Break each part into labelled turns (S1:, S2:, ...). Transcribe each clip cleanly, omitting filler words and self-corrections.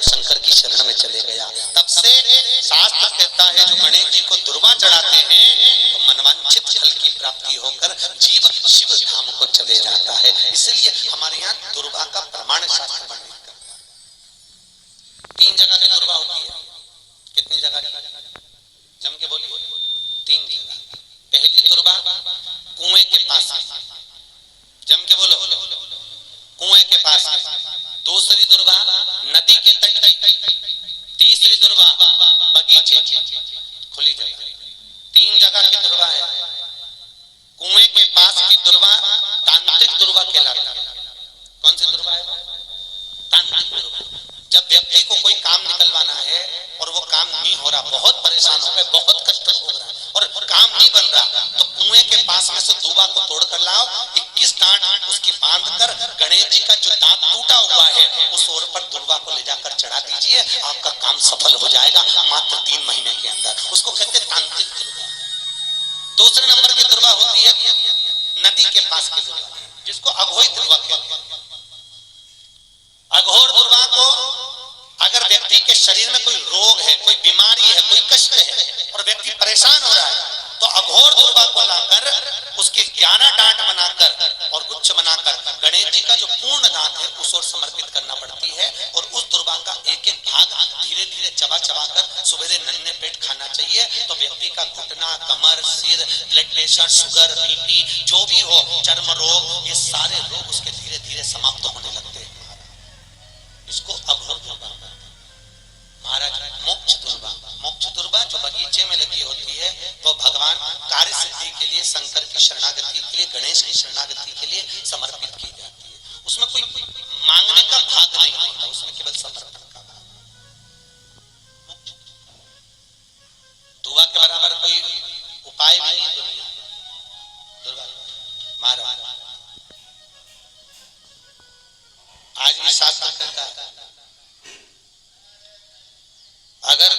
S1: और शंकर की शरण में चले गया। तब से शास्त्र कहता है जो गणेश जी को दुर्वा चढ़ाते हैं तो मनवांछित फल की प्राप्ति होकर जीव शिव धाम को चले जाता है। इसलिए हमारे यहाँ दुर्वा का प्रमाण शास्त्र वर्णित करता है। 3 जगह की दुर्वा होती है। कितनी जगह की? जम के बोलिए। 3 जगह। पहली दुर्वा कुएं के पास, जम के बोलो, कुएं के पास। दूसरी दुर्वा नदी के तट की। तीसरी दुर्वा बगीचे, खुली जगह। 3 जगह की दुर्वा है। कुएं के पास की दुर्वा तांत्रिक दुर्वा कहलाती है। कौन सी दुर्वा है? तांत्रिक दुर्वा। जब व्यक्ति को कोई काम निकलवाना है और वो काम नहीं हो रहा, बहुत परेशान हो गए, बहुत कष्ट हो रहा है और काम नहीं बन रहा, तो कुएं के पास में से दुर्वा को तोड़ कर लाओ, 21 डांट उसकी बांध कर गणेश जी का जो दांत टूटा हुआ है उस ओर पर दुर्वा को ले जाकर चढ़ा दीजिए, आपका काम सफल हो जाएगा मात्र 3 महीने के अंदर। उसको कहते हैं तांत्रिक दुर्वा। दूसरे नंबर की दुर्वा होती है नदी के पास की दुर्वा, जिसको अघोई दुर्वा कहते हैं। अघोर दुर्वा को अगर व्यक्ति के शरीर में कोई रोग है, कोई बीमारी है, कोई कष्ट है और व्यक्ति परेशान हो रहा है, तो अघोर दुर्वा को लाकर उसके 11 डांट बनाकर और गुच्छ बनाकर गणेश जी का जो पूर्ण दांत है उस ओर समर्पित करना पड़ती है। और उस दुर्वा का एक एक भाग धीरे धीरे चबा चबा कर सुबह नन्हे पेट खाना चाहिए। तो व्यक्ति का घुटना, कमर, सिर, ब्लड प्रेशर, शुगर, बीपी, जो भी हो, चर्म रोग, ये सारे रोग उसके धीरे धीरे समाप्त होने लगते हैं। इसको अघोर दुर्वा महाराज। मोक्ष दुर्वा, मोक्ष दुर्वा जो बगीचे में लगी होती है वो भगवान कार्य सिद्धि के लिए, शंकर की शरणागति के लिए, गणेश की शरणागति के लिए समर्पित की जाती है। उसमें कोई मांगने का भाग नहीं होता, उसमें केवल समर्पण का भाग। दुर्वा के बराबर कोई उपाय भी नहीं दुनिया दुर्वा महाराज। आज भी शास्त्र कहता है अगर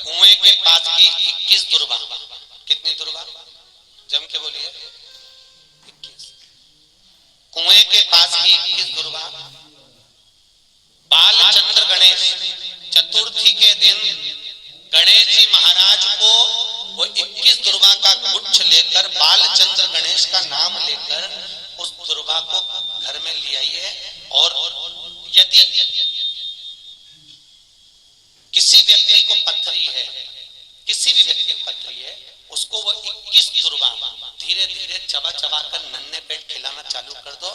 S1: कुएं के पास की 21 दुर्वा, कितनी दुर्वा? जम के बोलिए। 21। कुएं के पास की 21 दुर्वा बालचंद्र गणेश चतुर्थी के दिन गणेश जी महाराज को वो 21 दुर्वा का गुच्छ लेकर, बालचंद्र गणेश का नाम लेकर उस दुर्वा को घर में ले आइए। और यदि किसी व्यक्ति को पथरी है, किसी भी व्यक्ति को पथरी है, उसको वो 21 दुर्वा धीरे धीरे चबा चबा कर नन्हे पेट खिलाना चालू कर दो।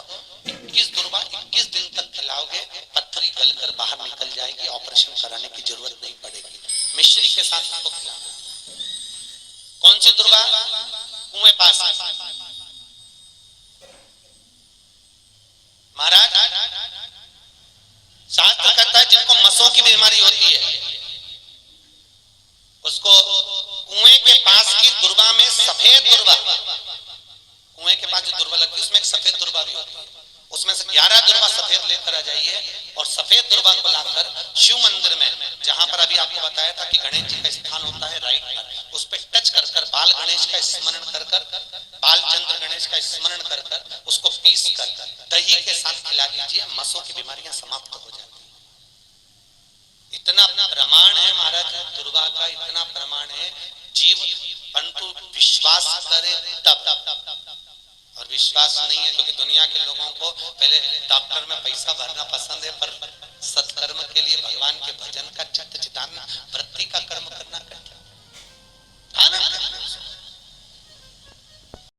S1: 21 दुर्वा 21 दिन तक खिलाओगे, पथरी गलकर बाहर निकल जाएगी, ऑपरेशन कराने की जरूरत नहीं पड़ेगी। मिश्री के साथ उसको खिलाना। कौन सी दुर्वा? कुएं पास महाराज। शास्त्र कहता है जिनको मसों की बीमारी होती है उसको कुएं के पास की दुर्वा में सफेद दुर्वा, कुएं के पास जो दुर्वा लगती है उसमें एक सफेद दुर्वा भी होती है, उसमें से 11 दुर्वा सफेद लेकर आ जाइए और सफेद दुर्वा को लाकर शिव मंदिर में, जहां पर अभी आपको बताया था कि गणेश जी का स्थान होता है राइट पर, उस पर टच कर कर बाल गणेश का स्मरण कर कर, बालचंद्र गणेश का स्मरण कर कर उसको पीस कर दही के साथ खिला दीजिए, मसों की बीमारियां समाप्त हो जाती है। इतना प्रमाण है महाराज दुर्वा का, इतना प्रमाण है। जीव परंतु विश्वास करे तब, और विश्वास नहीं है क्योंकि दुनिया के लोगों को पहले डॉक्टर में पैसा भरना पसंद है, पर सत्कर्म के लिए भगवान